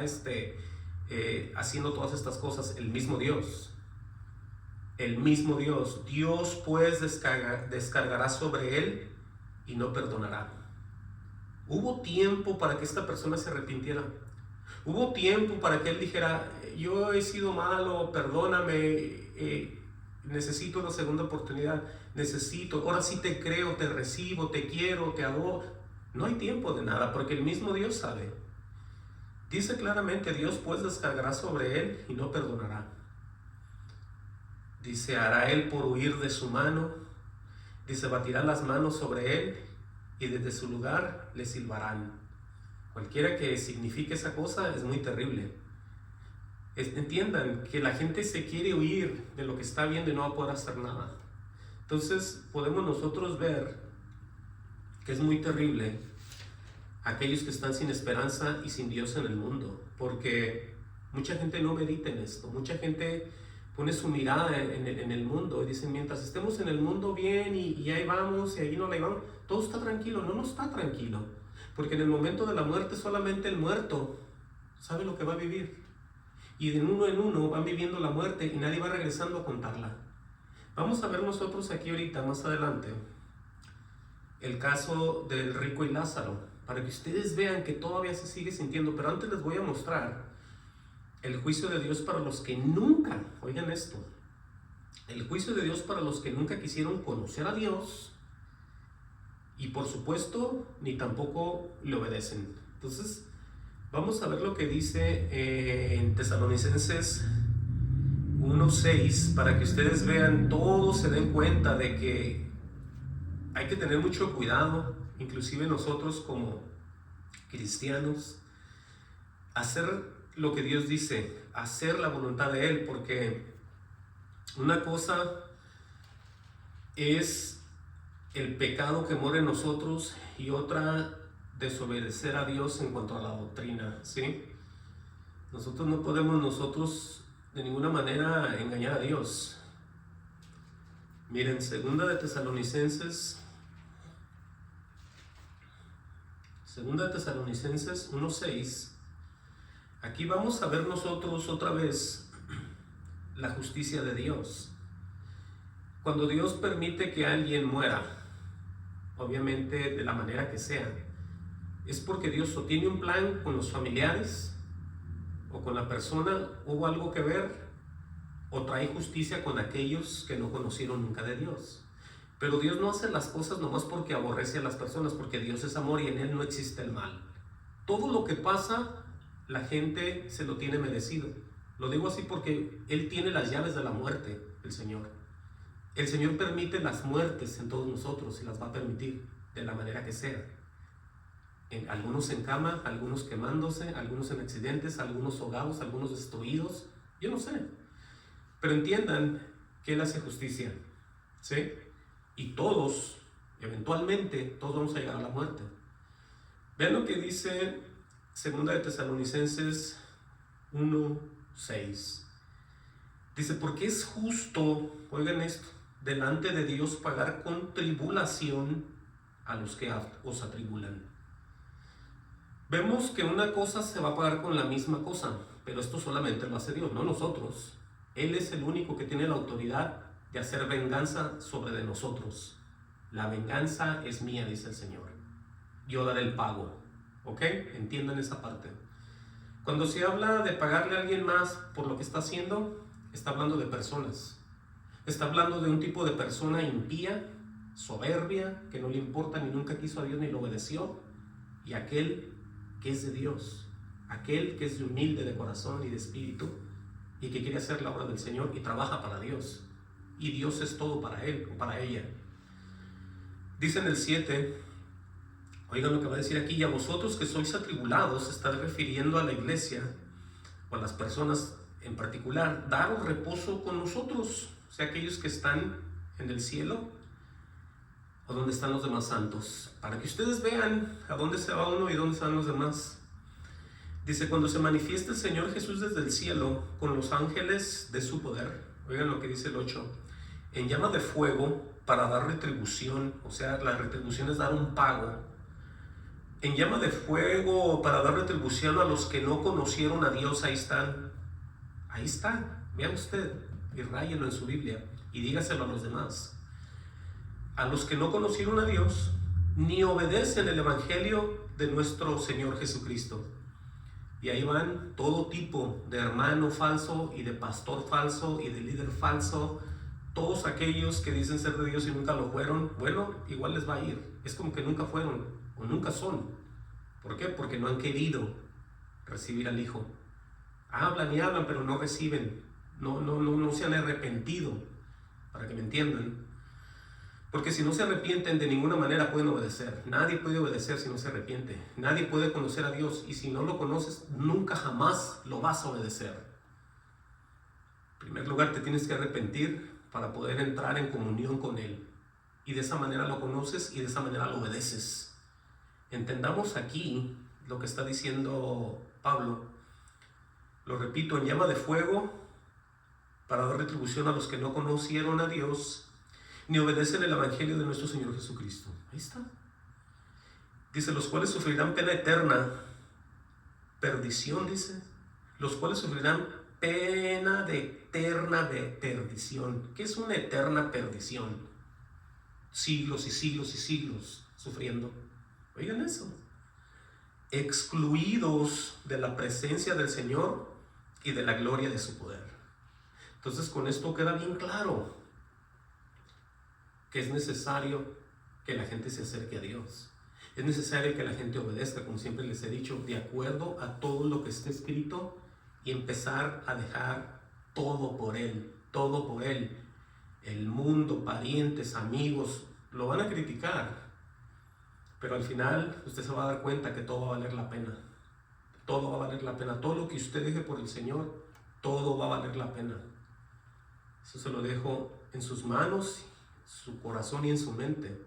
haciendo todas estas cosas. El mismo Dios. El mismo Dios. Dios pues descargará sobre él y no perdonará. Hubo tiempo para que esta persona se arrepintiera. Hubo tiempo para que él dijera, yo he sido malo, perdóname, necesito una segunda oportunidad, ahora sí te creo, te recibo, te quiero, te adoro. No hay tiempo de nada, porque el mismo Dios sabe. Dice claramente, Dios pues descargará sobre él y no perdonará. Dice, hará él por huir de su mano. Dice, batirá las manos sobre él y desde su lugar le silbarán. Cualquiera que signifique esa cosa es muy terrible. Entiendan que la gente se quiere huir de lo que está viendo y no va a poder hacer nada. Entonces podemos nosotros ver que es muy terrible aquellos que están sin esperanza y sin Dios en el mundo, porque mucha gente no medita en esto, mucha gente pone su mirada en el mundo y dicen, mientras estemos en el mundo bien y ahí vamos y ahí no la vamos, todo está tranquilo. No está tranquilo, porque en el momento de la muerte solamente el muerto sabe lo que va a vivir, y de uno en uno van viviendo la muerte y nadie va regresando a contarla. Vamos a ver nosotros aquí ahorita, más adelante, el caso del rico y Lázaro, para que ustedes vean que todavía se sigue sintiendo. Pero antes les voy a mostrar el juicio de Dios para los que nunca, oigan esto, el juicio de Dios para los que nunca quisieron conocer a Dios y por supuesto ni tampoco le obedecen. Entonces vamos a ver lo que dice en Tesalonicenses 1:6, para que ustedes vean, todos se den cuenta de que hay que tener mucho cuidado, inclusive nosotros como cristianos, hacer lo que Dios dice, hacer la voluntad de Él, porque una cosa es el pecado que mora en nosotros y otra desobedecer a Dios en cuanto a la doctrina, ¿sí? Nosotros no podemos de ninguna manera engañar a Dios. Miren, segunda de Tesalonicenses 1:6. Aquí vamos a ver nosotros otra vez la justicia de Dios. Cuando Dios permite que alguien muera, obviamente de la manera que sea, es porque Dios o tiene un plan con los familiares o con la persona, hubo algo que ver, o trae justicia con aquellos que no conocieron nunca de Dios. Pero Dios no hace las cosas nomás porque aborrece a las personas, porque Dios es amor y en Él no existe el mal. Todo lo que pasa, la gente se lo tiene merecido. Lo digo así porque Él tiene las llaves de la muerte, el Señor. El Señor permite las muertes en todos nosotros y las va a permitir de la manera que sea. Algunos en cama, algunos quemándose, algunos en accidentes, algunos ahogados, algunos destruidos, yo no sé. Pero entiendan que Él hace justicia, ¿sí? Y todos, eventualmente, todos vamos a llegar a la muerte. Vean lo que dice 2 de Tesalonicenses 1:6. Dice, porque es justo, oigan esto, delante de Dios pagar con tribulación a los que os atribulan. Vemos que una cosa se va a pagar con la misma cosa, pero esto solamente lo hace Dios, no nosotros. Él es el único que tiene la autoridad de hacer venganza sobre de nosotros. La venganza es mía, dice el Señor. Yo daré el pago. ¿Ok? Entiendan esa parte. Cuando se habla de pagarle a alguien más por lo que está haciendo, está hablando de personas. Está hablando de un tipo de persona impía soberbia, que no le importa ni nunca quiso a Dios ni lo obedeció, y aquel que es de Dios, aquel que es humilde de corazón y de espíritu y que quiere hacer la obra del Señor y trabaja para Dios, y Dios es todo para él o para ella. Dice en el 7, oigan lo que va a decir aquí: y a vosotros que sois atribulados, está refiriendo a la iglesia o a las personas en particular, daros reposo con nosotros, o sea, aquellos que están en el cielo o donde están los demás santos, para que ustedes vean a dónde se va uno y dónde están los demás. Dice: cuando se manifieste el Señor Jesús desde el cielo con los ángeles de su poder, oigan lo que dice el 8, en llama de fuego para dar retribución, o sea, la retribución es dar un pago, en llama de fuego para dar retribución a los que no conocieron a Dios. Ahí están, ahí está, vea usted y ráyelo en su Biblia y dígaselo a los demás. A los que no conocieron a Dios ni obedecen el evangelio de nuestro Señor Jesucristo. Y ahí van todo tipo de hermano falso y de pastor falso y de líder falso. Todos aquellos que dicen ser de Dios y nunca lo fueron, bueno, igual les va a ir. Es como que nunca fueron o nunca son. ¿Por qué? Porque no han querido recibir al Hijo. Hablan y hablan, pero no reciben. No se han arrepentido, para que me entiendan. Porque si no se arrepienten, de ninguna manera pueden obedecer. Nadie puede obedecer si no se arrepiente. Nadie puede conocer a Dios, y si no lo conoces, nunca jamás lo vas a obedecer. En primer lugar, te tienes que arrepentir para poder entrar en comunión con Él. Y de esa manera lo conoces y de esa manera lo obedeces. Entendamos aquí lo que está diciendo Pablo. Lo repito: en llama de fuego para dar retribución a los que no conocieron a Dios ni obedecen el evangelio de nuestro Señor Jesucristo. Ahí está. Dice: los cuales sufrirán pena eterna, perdición, dice. Los cuales sufrirán pena de eterna perdición. ¿Qué es una eterna perdición? Siglos y siglos y siglos sufriendo. Oigan eso. Excluidos de la presencia del Señor y de la gloria de su poder. Entonces, con esto queda bien claro que es necesario que la gente se acerque a Dios. Es necesario que la gente obedezca, como siempre les he dicho, de acuerdo a todo lo que está escrito, y empezar a dejar todo por Él, todo por Él. El mundo, parientes, amigos, lo van a criticar, pero al final usted se va a dar cuenta que todo va a valer la pena. Todo va a valer la pena. Todo lo que usted deje por el Señor, todo va a valer la pena. Eso se lo dejo en sus manos, su corazón y en su mente.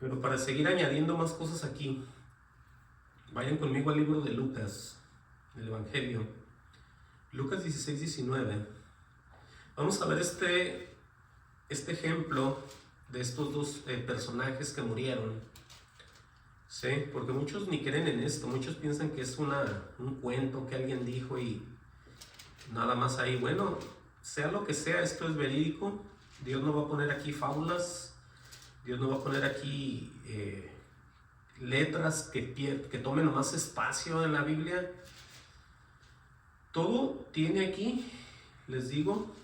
Pero para seguir añadiendo más cosas aquí, vayan conmigo al libro de Lucas, el Evangelio. Lucas 16, 19. Vamos a ver este ejemplo de estos dos personajes que murieron. ¿Sí? Porque muchos ni creen en esto. Muchos piensan que es un cuento que alguien dijo y nada más ahí. Bueno, sea lo que sea, esto es verídico. Dios no va a poner aquí fábulas. Dios no va a poner aquí letras que tomen más espacio en la Biblia. Todo tiene aquí, les digo,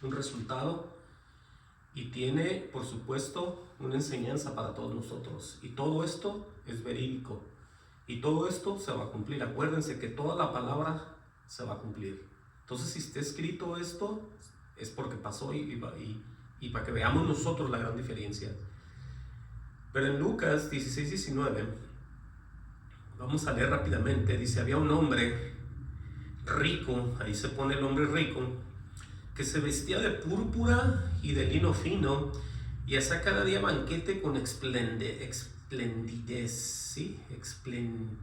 un resultado, y tiene, por supuesto, una enseñanza para todos nosotros. Y todo esto es verídico. Y todo esto se va a cumplir. Acuérdense que toda la palabra se va a cumplir. Entonces, si está escrito esto, es porque pasó, y para que veamos nosotros la gran diferencia. Pero en Lucas 16, 19, vamos a leer rápidamente. Dice: había un hombre rico, ahí se pone el hombre rico, que se vestía de púrpura y de lino fino, y hacía cada día banquete con esplendidez, ¿sí? Esplendidez,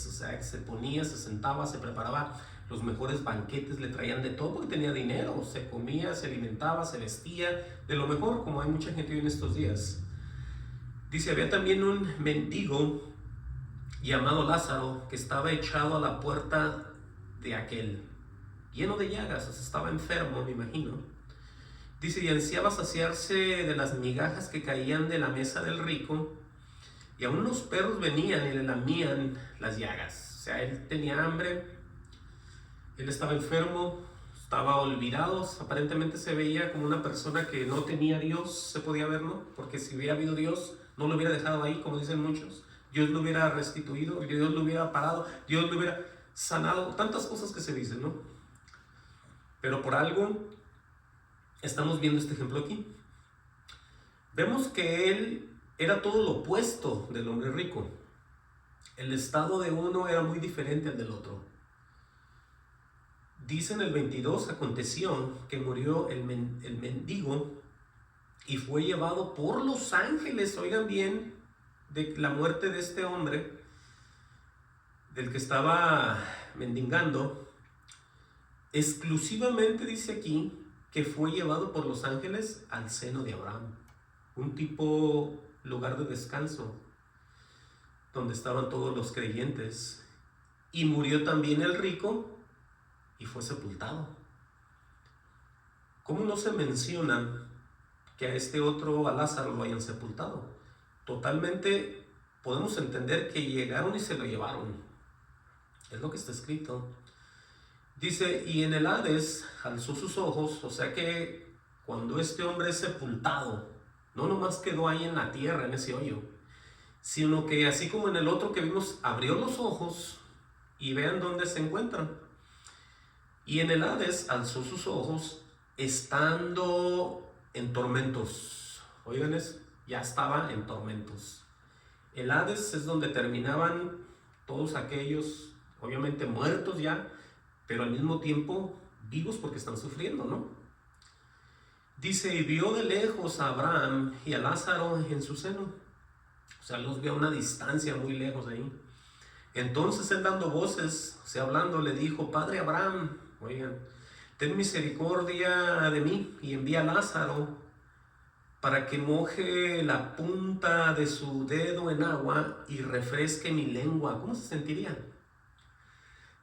o sea, que se ponía, se sentaba, se preparaba los mejores banquetes, le traían de todo porque tenía dinero, se comía, se alimentaba, se vestía de lo mejor, como hay mucha gente hoy en estos días. Dice: había también un mendigo llamado Lázaro, que estaba echado a la puerta de aquel, lleno de llagas, o sea, estaba enfermo, me imagino. Dice: y ansiaba saciarse de las migajas que caían de la mesa del rico, y aún los perros venían y le lamían las llagas. O sea, él tenía hambre, él estaba enfermo, estaba olvidado, aparentemente se veía como una persona que no tenía a Dios, se podía ver, ¿no? Porque si hubiera habido Dios, no lo hubiera dejado ahí, como dicen muchos. Dios lo hubiera restituido, Dios lo hubiera parado, Dios lo hubiera sanado, tantas cosas que se dicen, ¿no? Pero por algo estamos viendo este ejemplo aquí. Vemos que él era todo lo opuesto del hombre rico. El estado de uno era muy diferente al del otro. Dice en el 22, aconteció que murió el mendigo y fue llevado por los ángeles, oigan bien, de la muerte de este hombre, del que estaba mendigando, exclusivamente dice aquí que fue llevado por los ángeles al seno de Abraham, un tipo lugar de descanso, donde estaban todos los creyentes, y murió también el rico y fue sepultado. ¿Cómo no se menciona que a este otro, a Lázaro, lo hayan sepultado? Totalmente podemos entender que llegaron y se lo llevaron. Es lo que está escrito. Dice, y en el Hades alzó sus ojos, o sea que cuando este hombre es sepultado, no nomás quedó ahí en la tierra, en ese hoyo, sino que así como en el otro que vimos, abrió los ojos y vean dónde se encuentran. Y en el Hades alzó sus ojos estando en tormentos. Oigan eso, ya estaba en tormentos. El Hades es donde terminaban todos aquellos, obviamente muertos ya, pero al mismo tiempo vivos porque están sufriendo, ¿no? Dice, y vio de lejos a Abraham y a Lázaro en su seno. O sea, los vio a una distancia muy lejos ahí. Entonces él dando voces, o sea, hablando, le dijo, Padre Abraham, oigan, ten misericordia de mí y envía a Lázaro para que moje la punta de su dedo en agua y refresque mi lengua. ¿Cómo se sentiría?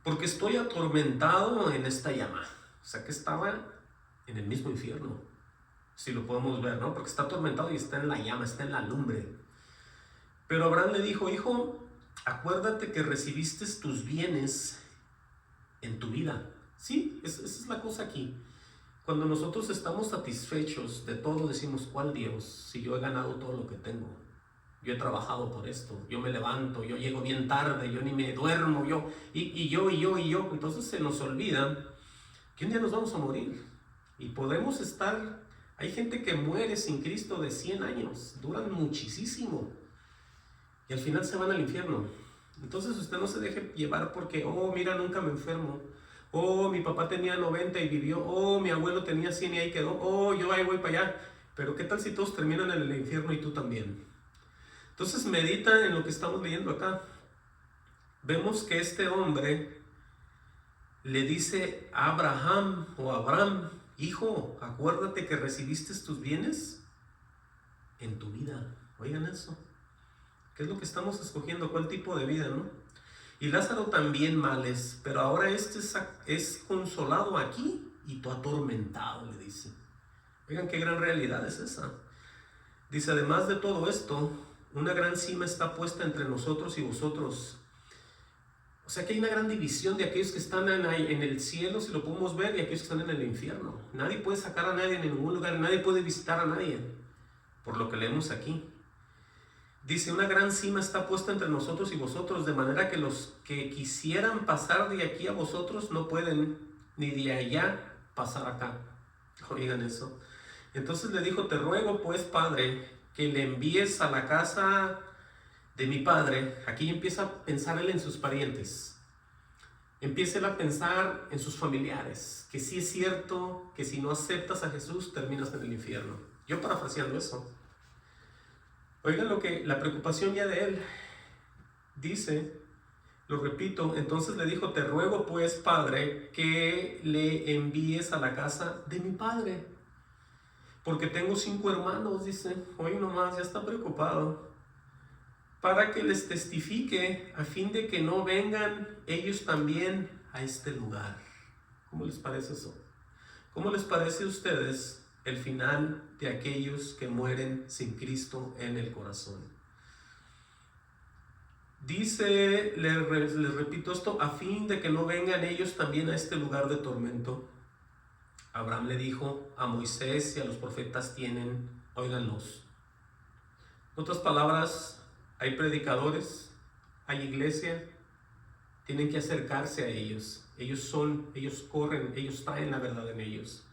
Porque estoy atormentado en esta llama. O sea que estaba en el mismo infierno, si lo podemos ver, ¿no? Porque está atormentado y está en la llama, está en la lumbre. Pero Abraham le dijo, hijo, acuérdate que recibiste tus bienes en tu vida. Sí, esa es la cosa aquí. Cuando nosotros estamos satisfechos de todo, decimos, ¿cuál Dios? Si yo he ganado todo lo que tengo. Yo he trabajado por esto, yo me levanto, yo llego bien tarde, yo ni me duermo, yo. Entonces se nos olvida que un día nos vamos a morir. Y podemos estar, hay gente que muere sin Cristo de 100 años, duran muchísimo. Y al final se van al infierno. Entonces usted no se deje llevar porque, oh, mira, nunca me enfermo. Oh, mi papá tenía 90 y vivió. Oh, mi abuelo tenía 100 y ahí quedó. Oh, yo ahí voy para allá. Pero ¿qué tal si todos terminan en el infierno y tú también? Entonces medita en lo que estamos leyendo acá. Vemos que este hombre le dice a Abraham o Abraham, hijo, acuérdate que recibiste tus bienes en tu vida. Oigan eso. ¿Qué es lo que estamos escogiendo? ¿Cuál tipo de vida, no? Y Lázaro también males, pero ahora este es consolado aquí y tú atormentado, le dice. Oigan, qué gran realidad es esa. Dice, además de todo esto, una gran cima está puesta entre nosotros y vosotros. O sea que hay una gran división de aquellos que están en el cielo, si lo podemos ver, y aquellos que están en el infierno. Nadie puede sacar a nadie en ningún lugar, nadie puede visitar a nadie, por lo que leemos aquí. Dice, una gran cima está puesta entre nosotros y vosotros, de manera que los que quisieran pasar de aquí a vosotros no pueden, ni de allá pasar acá. Oigan eso. Entonces le dijo, te ruego pues, Padre, que le envíes a la casa de mi padre. Aquí empieza a pensar él en sus parientes. Empieza él a pensar en sus familiares, que sí es cierto que si no aceptas a Jesús terminas en el infierno. Yo parafraseando eso. Oigan la preocupación ya de él. Dice, lo repito, entonces le dijo, te ruego pues, Padre, que le envíes a la casa de mi padre. Porque tengo 5 hermanos, dice, hoy nomás, ya está preocupado. Para que les testifique, a fin de que no vengan ellos también a este lugar. ¿Cómo les parece eso? ¿Cómo les parece a ustedes el final de aquellos que mueren sin Cristo en el corazón? Dice, les repito esto, a fin de que no vengan ellos también a este lugar de tormento. Abraham le dijo, a Moisés y a los profetas tienen, óiganlos. En otras palabras, hay predicadores, hay iglesia, tienen que acercarse a ellos. Ellos corren, ellos traen la verdad en ellos.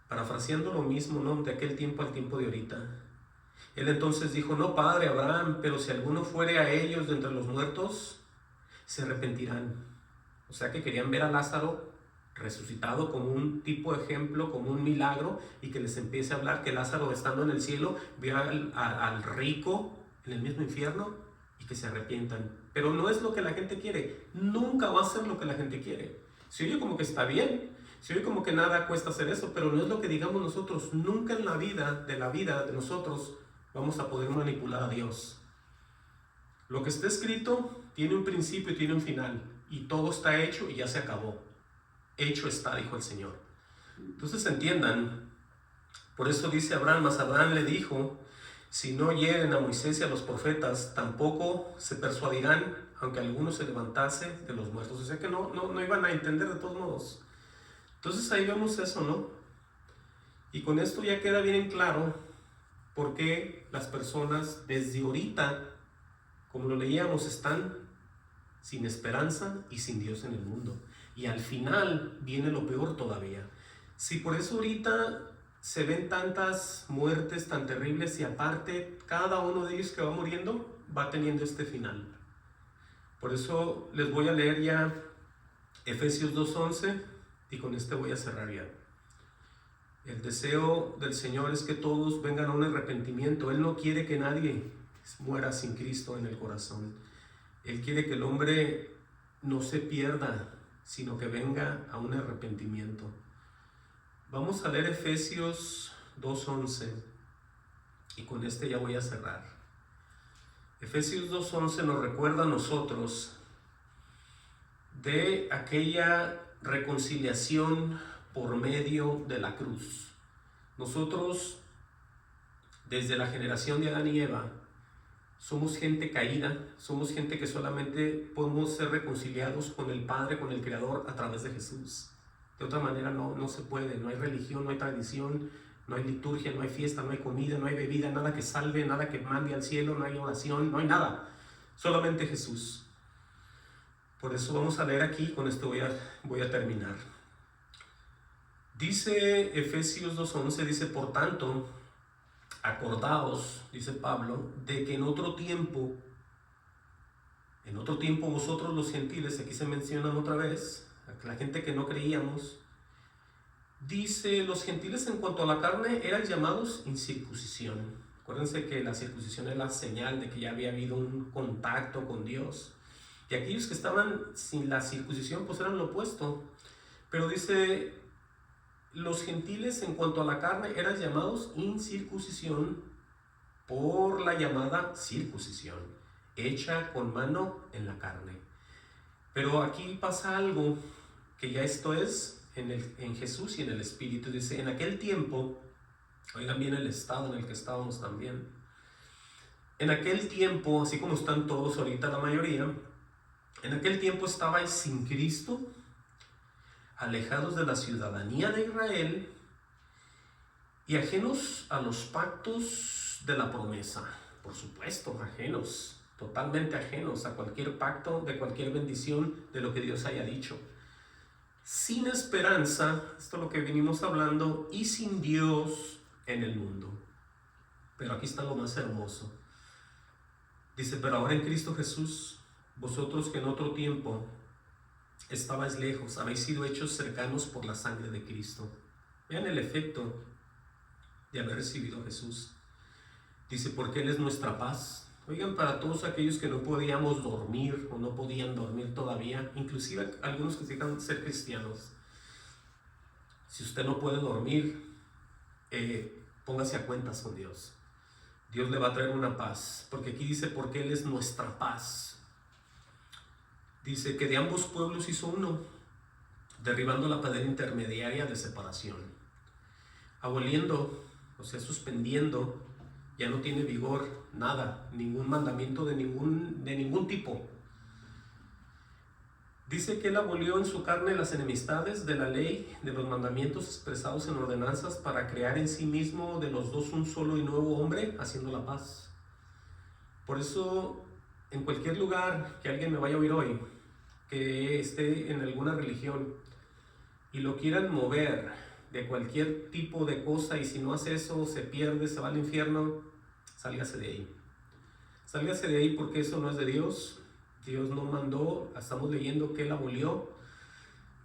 Parafraseando lo mismo, ¿no? De aquel tiempo al tiempo de ahorita. Él entonces dijo, no, padre Abraham, pero si alguno fuere a ellos de entre los muertos, se arrepentirán. O sea que querían ver a Lázaro resucitado como un tipo de ejemplo, como un milagro, y que les empiece a hablar que Lázaro, estando en el cielo, vio al rico en el mismo infierno y que se arrepientan. Pero no es lo que la gente quiere, nunca va a ser lo que la gente quiere. Se oye como que está bien, se oye como que nada cuesta hacer eso, pero no es lo que digamos nosotros. Nunca en la vida de nosotros vamos a poder manipular a Dios. Lo que está escrito tiene un principio y tiene un final, y todo está hecho y ya se acabó. Hecho está, dijo el Señor. Entonces entiendan, por eso dice Abraham, mas Abraham le dijo, si no oyeren a Moisés y a los profetas, tampoco se persuadirán, aunque alguno se levantase de los muertos. O sea que no iban a entender de todos modos. Entonces ahí vemos eso, ¿no? Y con esto ya queda bien en claro por qué las personas desde ahorita, como lo leíamos, están sin esperanza y sin Dios en el mundo. Y al final viene lo peor todavía. Si por eso ahorita se ven tantas muertes tan terribles, y aparte cada uno de ellos que va muriendo va teniendo este final. Por eso les voy a leer ya Efesios 2:11 y con este voy a cerrar ya. El deseo del Señor es que todos vengan a un arrepentimiento. Él no quiere que nadie muera sin Cristo en el corazón. Él quiere que el hombre no se pierda, sino que venga a un arrepentimiento. Vamos a leer Efesios 2:11 y con este ya voy a cerrar. Efesios 2:11 nos recuerda a nosotros de aquella reconciliación por medio de la cruz. Nosotros, desde la generación de Adán y Eva, somos gente caída, somos gente que solamente podemos ser reconciliados con el Padre, con el Creador, a través de Jesús. De otra manera no se puede. No hay religión, no hay tradición, no hay liturgia, no hay fiesta, no hay comida, no hay bebida, nada que salve, nada que mande al cielo, no hay oración, no hay nada. Solamente Jesús. Por eso vamos a leer aquí, con esto voy a terminar. Dice Efesios 2:11, dice, por tanto, acordaos, dice Pablo, de que en otro tiempo vosotros los gentiles, aquí se mencionan otra vez, la gente que no creíamos, dice, los gentiles en cuanto a la carne eran llamados incircuncisión. Acuérdense que la circuncisión es la señal de que ya había habido un contacto con Dios. Y aquellos que estaban sin la circuncisión pues eran lo opuesto. Pero dice, los gentiles en cuanto a la carne eran llamados incircuncisión por la llamada circuncisión, hecha con mano en la carne. Pero aquí pasa algo, que ya esto es en Jesús y en el Espíritu. Dice, en aquel tiempo, oigan bien el estado en el que estábamos también. En aquel tiempo, así como están todos ahorita la mayoría, en aquel tiempo estabais sin Cristo, alejados de la ciudadanía de Israel y ajenos a los pactos de la promesa. Por supuesto, ajenos, totalmente ajenos a cualquier pacto, de cualquier bendición, de lo que Dios haya dicho. Sin esperanza, esto es lo que venimos hablando, y sin Dios en el mundo. Pero aquí está lo más hermoso. Dice, pero ahora en Cristo Jesús, vosotros que en otro tiempo estabais lejos, habéis sido hechos cercanos por la sangre de Cristo. Vean el efecto de haber recibido a Jesús. Dice, porque Él es nuestra paz. Oigan, para todos aquellos que no podíamos dormir o no podían dormir todavía, inclusive algunos que digan ser cristianos, si usted no puede dormir, póngase a cuentas con Dios. Dios le va a traer una paz, porque aquí dice, porque Él es nuestra paz. Dice que de ambos pueblos hizo uno, derribando la pared intermediaria de separación. Aboliendo, o sea, suspendiendo, ya no tiene vigor nada, ningún mandamiento de ningún tipo. Dice que Él abolió en su carne las enemistades de la ley, de los mandamientos expresados en ordenanzas, para crear en sí mismo de los dos un solo y nuevo hombre, haciendo la paz. Por eso, en cualquier lugar que alguien me vaya a oír hoy, que esté en alguna religión y lo quieran mover de cualquier tipo de cosa, y si no hace eso se pierde, se va al infierno, sálgase de ahí. Sálgase de ahí, porque eso no es de Dios. Dios no mandó, estamos leyendo que Él abolió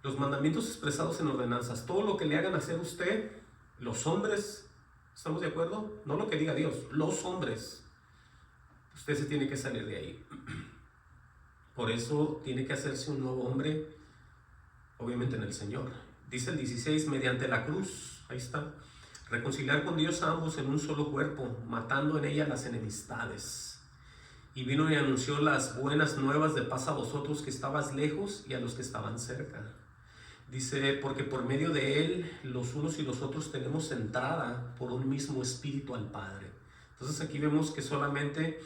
los mandamientos expresados en ordenanzas. Todo lo que le hagan hacer usted, los hombres, ¿estamos de acuerdo? No lo que diga Dios, los hombres. Usted se tiene que salir de ahí. Por eso tiene que hacerse un nuevo hombre, obviamente en el Señor. Dice el 16, mediante la cruz, ahí está, reconciliar con Dios a ambos en un solo cuerpo, matando en ella las enemistades. Y vino y anunció las buenas nuevas de paz a vosotros que estabas lejos y a los que estaban cerca. Dice, porque por medio de Él, los unos y los otros tenemos entrada por un mismo espíritu al Padre. Entonces aquí vemos que solamente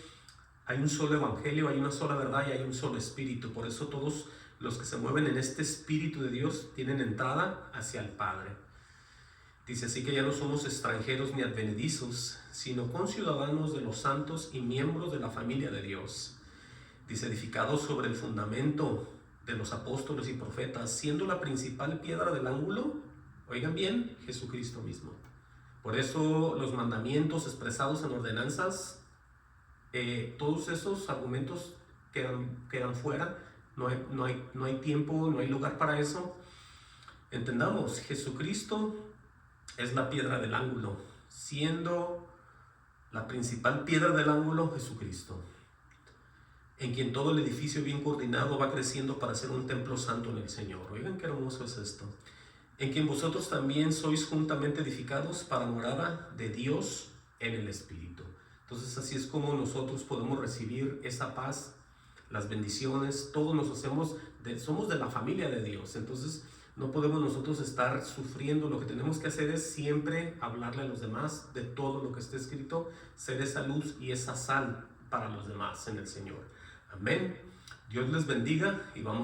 hay un solo evangelio, hay una sola verdad y hay un solo espíritu. Por eso todos los que se mueven en este espíritu de Dios tienen entrada hacia el Padre. Dice, así que ya no somos extranjeros ni advenedizos, sino conciudadanos de los santos y miembros de la familia de Dios. Dice, edificados sobre el fundamento de los apóstoles y profetas, siendo la principal piedra del ángulo, oigan bien, Jesucristo mismo. Por eso los mandamientos expresados en ordenanzas, todos esos argumentos quedan fuera, no hay tiempo, no hay lugar para eso. Entendamos, Jesucristo es la piedra del ángulo, siendo la principal piedra del ángulo Jesucristo, en quien todo el edificio bien coordinado va creciendo para ser un templo santo en el Señor. Oigan qué hermoso es esto. En quien vosotros también sois juntamente edificados para morada de Dios en el Espíritu. Entonces así es como nosotros podemos recibir esa paz, las bendiciones. Todos nos hacemos, somos de la familia de Dios. Entonces no podemos nosotros estar sufriendo. Lo que tenemos que hacer es siempre hablarle a los demás de todo lo que está escrito, ser esa luz y esa sal para los demás en el Señor. Amén. Dios les bendiga y vamos